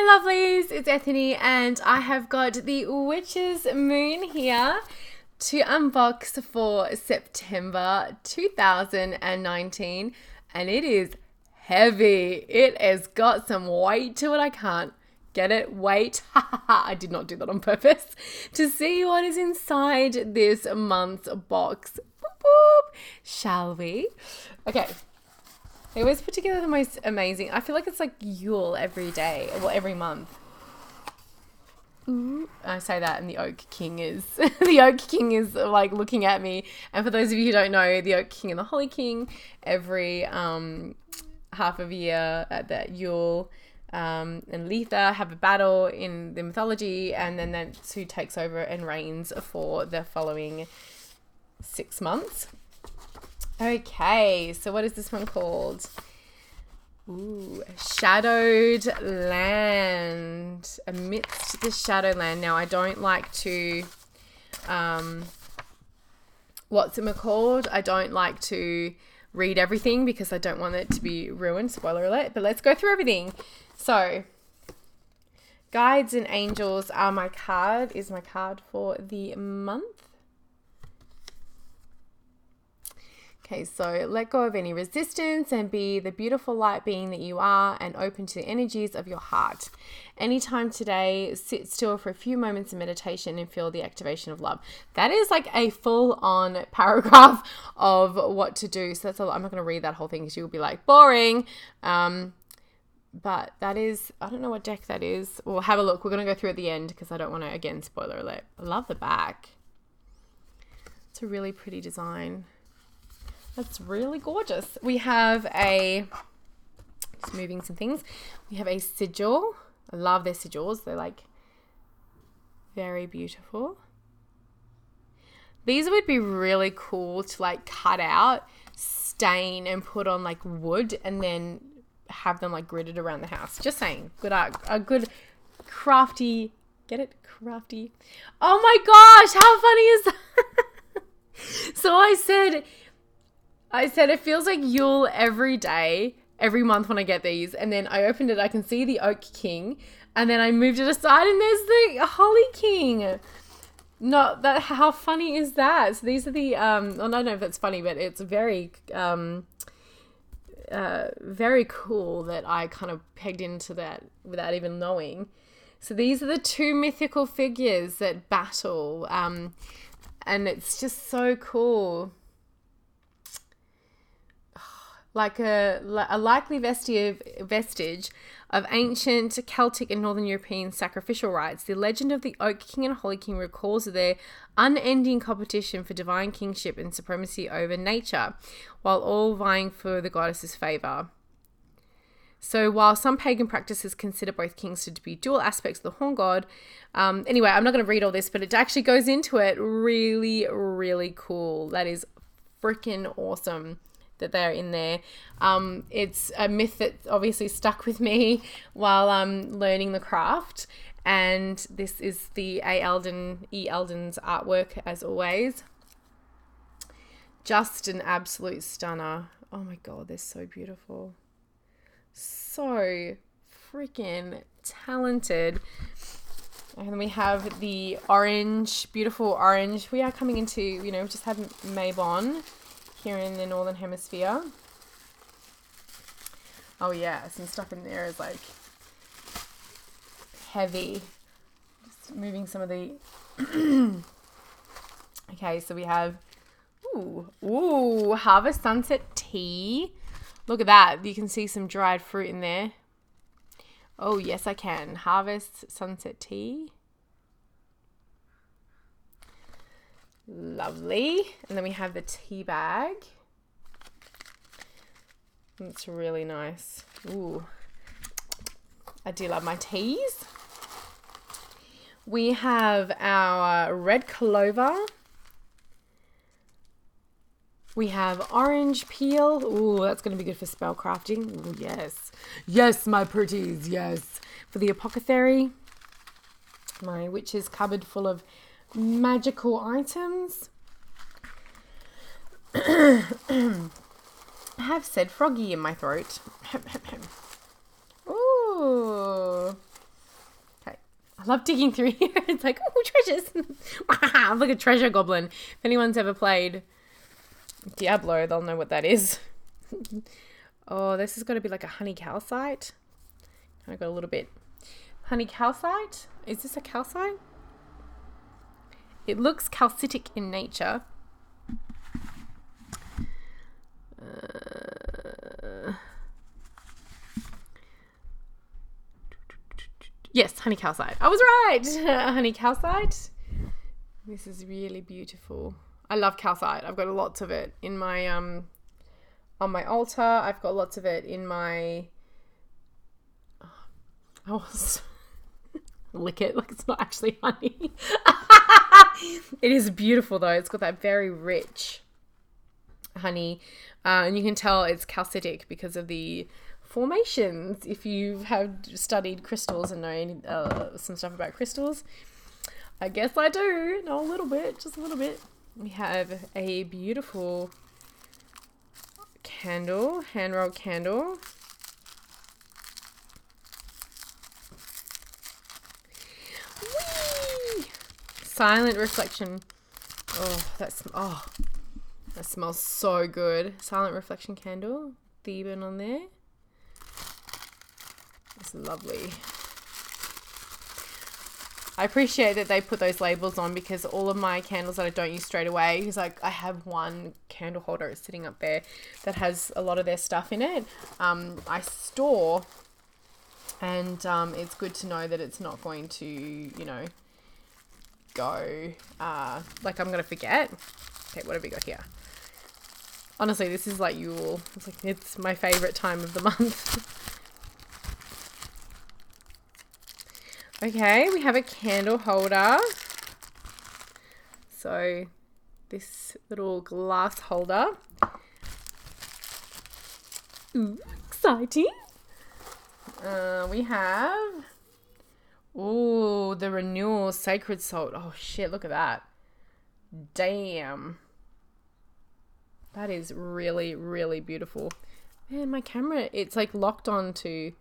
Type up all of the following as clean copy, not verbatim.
Hi lovelies, it's Ethany and I have got the Witch's Moon here to unbox for September 2019 and it is heavy. It has got some weight to it. I can't get it. Weight. I did not do that on purpose. To see what is inside this month's box. Boop, boop. Shall we? Okay. They always put together the most amazing. I feel like it's like Yule every day, well, every month. Ooh. I say that, and the Oak King is the Oak King is like looking at me. And for those of you who don't know, the Oak King and the Holly King, every half of a year at that Yule and Letha have a battle in the mythology, and then that's who takes over and reigns for the following 6 months. Okay, so what is this one called? Ooh, Shadowed Land. Amidst the Shadowland. Now, I don't like to, what's it called? I don't like to read everything because I don't want it to be ruined. Spoiler alert. But let's go through everything. So, Guides and Angels are my card for the month. Okay, so let go of any resistance and be the beautiful light being that you are and open to the energies of your heart. Anytime today, sit still for a few moments of meditation and feel the activation of love. That is like a full-on paragraph of what to do. So that's a lot. I'm not going to read that whole thing because you'll be like, boring. But that is, I don't know what deck that is. We'll have a look. We're going to go through at the end because I don't want to, again, spoiler alert. I love the back. It's a really pretty design. That's really gorgeous. We have just moving some things. We have a sigil. I love their sigils. They're like very beautiful. These would be really cool to like cut out, stain and put on like wood and then have them like gridded around the house. Just saying. Good art. A good crafty, get it? Crafty. Oh my gosh, how funny is that? So I said it feels like Yule every day, every month when I get these. And then I opened it, I can see the Oak King. And then I moved it aside and there's the Holly King. Not that, how funny is that? So these are the, I don't know if that's funny, but it's very, very cool that I kind of pegged into that without even knowing. So these are the two mythical figures that battle. And it's just so cool. Like a likely vestige of ancient Celtic and Northern European sacrificial rites, the legend of the Oak King and Holly King recalls their unending competition for divine kingship and supremacy over nature, while all vying for the goddess's favour. So while some pagan practices consider both kings to be dual aspects of the horn god, anyway, I'm not going to read all this, but it actually goes into it. Really, really cool. That is freaking awesome that they're in there. It's a myth that obviously stuck with me while I'm learning the craft. And this is the E. Eldon's artwork as always. Just an absolute stunner. Oh my God, they're so beautiful. So freaking talented. And then we have the orange, beautiful orange. We are coming into, we just had Mabon here in the Northern Hemisphere. Oh yeah, some stuff in there is like heavy. Just moving some of the... Okay, so we have... Ooh, Harvest Sunset Tea. Look at that. You can see some dried fruit in there. Oh, yes, I can. Harvest Sunset Tea. Lovely. And then we have the tea bag. It's really nice. Ooh. I do love my teas. We have our red clover. We have orange peel. Ooh, that's going to be good for spell crafting. Ooh, yes. Yes, my pretties. Yes. For the apothecary. My witch's cupboard full of magical items. I have said froggy in my throat. Ooh. love digging through here. It's like, oh, treasures. I'm like a treasure goblin. If anyone's ever played Diablo, they'll know what that is. Oh, this has got to be like a honey calcite. I got a little bit. Honey calcite? Is this a calcite? It looks calcitic in nature. Yes, honey calcite. I was right. Honey calcite. This is really beautiful. I love calcite. I've got lots of it in my on my altar. I've got lots of it in my. I was lick it like it's not actually honey. It is beautiful though. It's got that very rich honey, and you can tell it's calcitic because of the formations. If you have studied crystals and know some stuff about crystals, I guess I do know a little bit, just a little bit. We have a beautiful candle, hand rolled candle. Whee! Silent reflection. That smells so good. Silent reflection candle, Theban on there. It's lovely. I appreciate that they put those labels on because all of my candles that I don't use straight away, because like I have one candle holder sitting up there that has a lot of their stuff in it. I store, and it's good to know that it's not going to, go like I'm gonna forget. Okay, what have we got here? Honestly, this is like Yule. It's my favorite time of the month. Okay, we have a candle holder. So this little glass holder. Ooh, exciting. We have, the Renewal Sacred Salt. Oh shit, look at that. Damn. That is really, really beautiful. Man, my camera, it's like locked on to...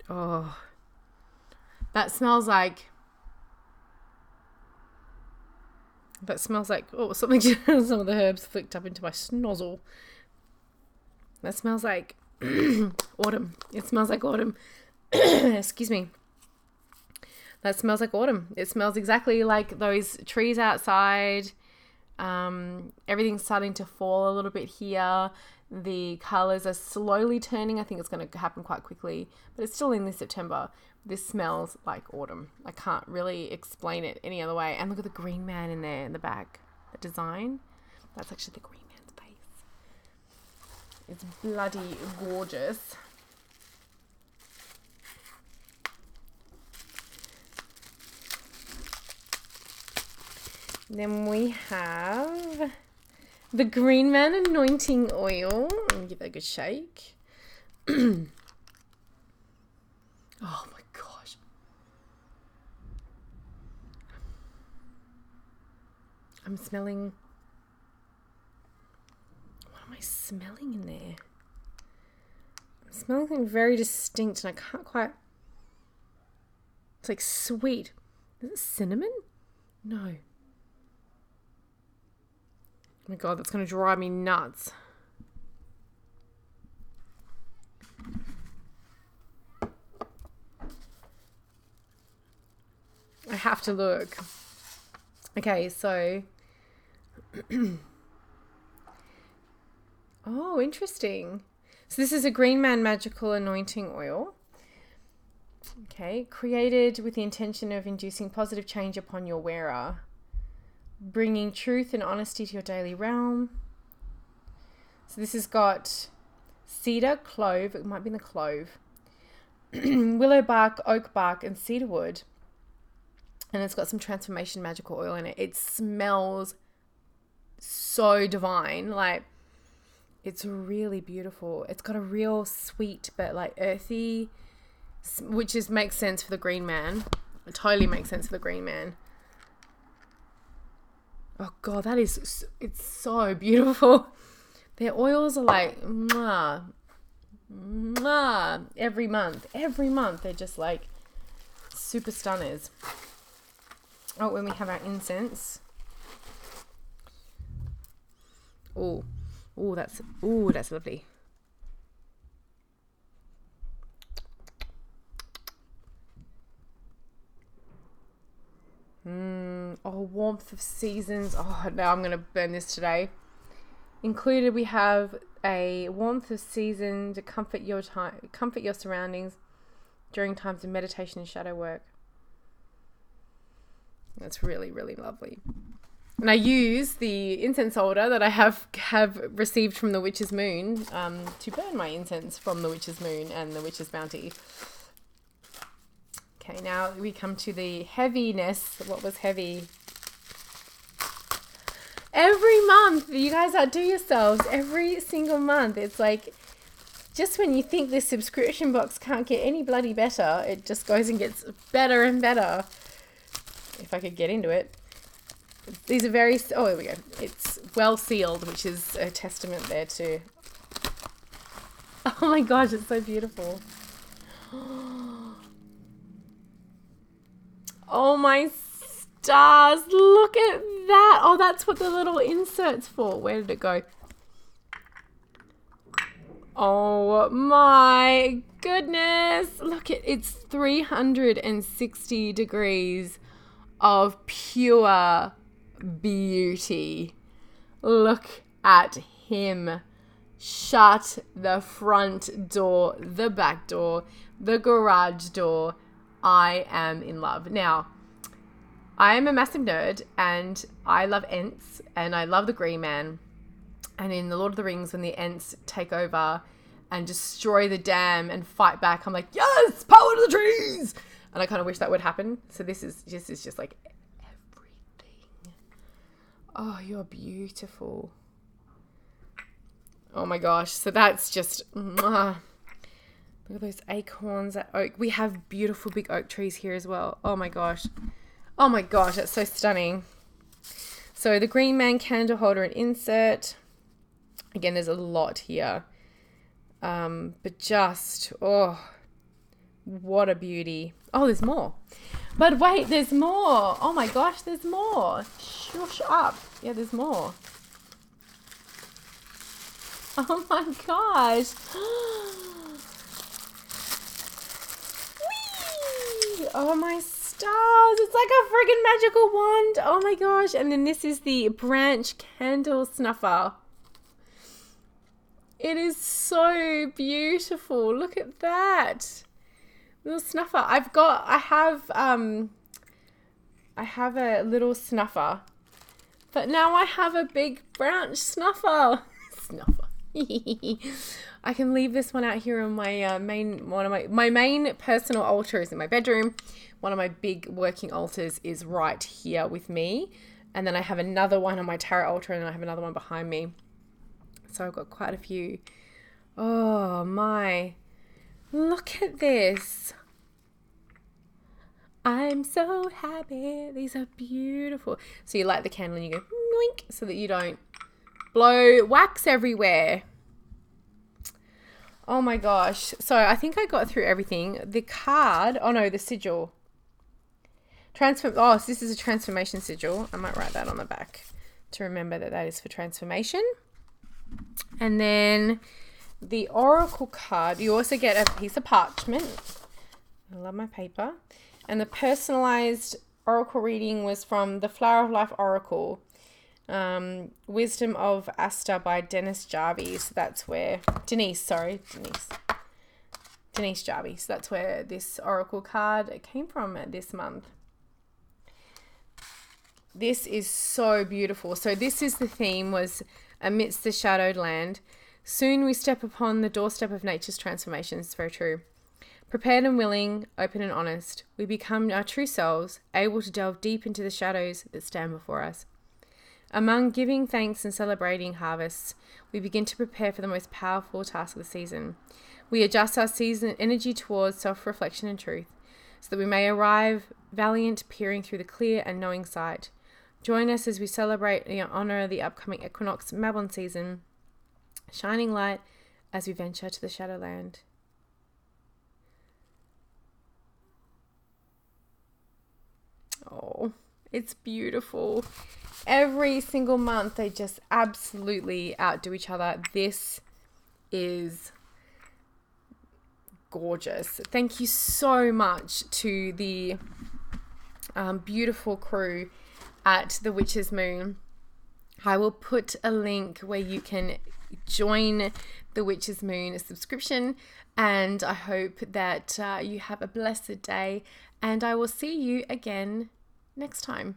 Oh, that smells like something. Some of the herbs flicked up into my snozzle. That smells like autumn. It smells like autumn. Excuse me. That smells like autumn. It smells exactly like those trees outside. Everything's starting to fall a little bit here. The colours are slowly turning. I think it's going to happen quite quickly, but it's still in this September. This smells like autumn. I can't really explain it any other way. And look at the green man in there in the back. The design. That's actually the green man's face. It's bloody gorgeous. Then we have the Green Man Anointing Oil. Let me give that a good shake. Oh my gosh. I'm smelling... What am I smelling in there? I'm smelling something very distinct and I can't quite... It's like sweet. Is it cinnamon? No. Oh my god, that's going to drive me nuts. I have to look. Okay, so... Oh, interesting. So this is a Green Man Magical Anointing Oil. Okay, created with the intention of inducing positive change upon your wearer. Bringing truth and honesty to your daily realm. So this has got cedar, clove, it might be in the clove, willow bark, oak bark, and cedar wood. And it's got some transformation magical oil in it. It smells so divine. Like, it's really beautiful. It's got a real sweet but like earthy, which makes sense for the Green Man. It totally makes sense for the Green Man. Oh god, it's so beautiful. Their oils are like, mwah. Mwah! Every month. They're just like super stunners. Oh, when we have our incense. Oh, that's lovely. Warmth of seasons. Oh, now I'm gonna burn this today. Included, we have a warmth of season to comfort your surroundings during times of meditation and shadow work. That's really, really lovely. And I use the incense holder that I have received from the Witch's Moon to burn my incense from the Witch's Moon and the Witch's Bounty. Okay, now we come to the heaviness. What was heavy? Every month, you guys outdo yourselves. Every single month. It's like, just when you think this subscription box can't get any bloody better, it just goes and gets better and better. If I could get into it. These are very, oh, there we go. It's well sealed, which is a testament there too. Oh my gosh, it's so beautiful. Oh my stars, look at that. Oh, that's what the little insert's for. Where did it go? Oh my goodness. Look at, it's 360 degrees of pure beauty. Look at him. Shut the front door, the back door, the garage door. I am in love. Now, I am a massive nerd and I love Ents and I love the Green Man. And in The Lord of the Rings, when the Ents take over and destroy the dam and fight back, I'm like, yes, power to the trees. And I kind of wish that would happen. So this is just like everything. Oh, you're beautiful. Oh my gosh. So that's just, look at those acorns, that oak. We have beautiful big oak trees here as well. Oh my gosh. Oh my gosh, that's so stunning. So the Green Man candle holder and insert. Again, there's a lot here. But just, oh, what a beauty. Oh, there's more. But wait, there's more. Oh my gosh, there's more. Shush up. Yeah, there's more. Oh my gosh. Whee! Oh my stars. It's like a friggin' magical wand. Oh my gosh. And then this is the branch candle snuffer. It is so beautiful. Look at that. Little snuffer. I have a little snuffer. But now I have a big branch snuffer. Snuffer. I can leave this one out here on my my main personal altar is in my bedroom. One of my big working altars is right here with me. And then I have another one on my tarot altar and then I have another one behind me. So I've got quite a few. Oh my. Look at this. I'm so happy. These are beautiful. So you light the candle and you go noink so that you don't blow wax everywhere. Oh my gosh. So I think I got through everything. The card, oh no, the sigil. So this is a transformation sigil. I might write that on the back to remember that that is for transformation. And then the oracle card, you also get a piece of parchment. I love my paper. And the personalized oracle reading was from the Flower of Life Oracle. Wisdom of Asta by Denise Jarvie. So that's where Denise Jarvie. So that's where this oracle card came from this month. This is so beautiful. So this is the theme, was amidst the shadowed land. Soon we step upon the doorstep of nature's transformations. It's very true. Prepared and willing, open and honest, we become our true selves, able to delve deep into the shadows that stand before us. Among giving thanks and celebrating harvests, we begin to prepare for the most powerful task of the season. We adjust our season energy towards self-reflection and truth, so that we may arrive valiant, peering through the clear and knowing sight. Join us as we celebrate and honor the upcoming equinox Mabon season, shining light as we venture to the Shadowland. Oh, it's beautiful. Every single month they just absolutely outdo each other. This is gorgeous. Thank you so much to the beautiful crew at the Witch's Moon. I will put a link where you can join the Witch's Moon subscription, and I hope that you have a blessed day, and I will see you again next time.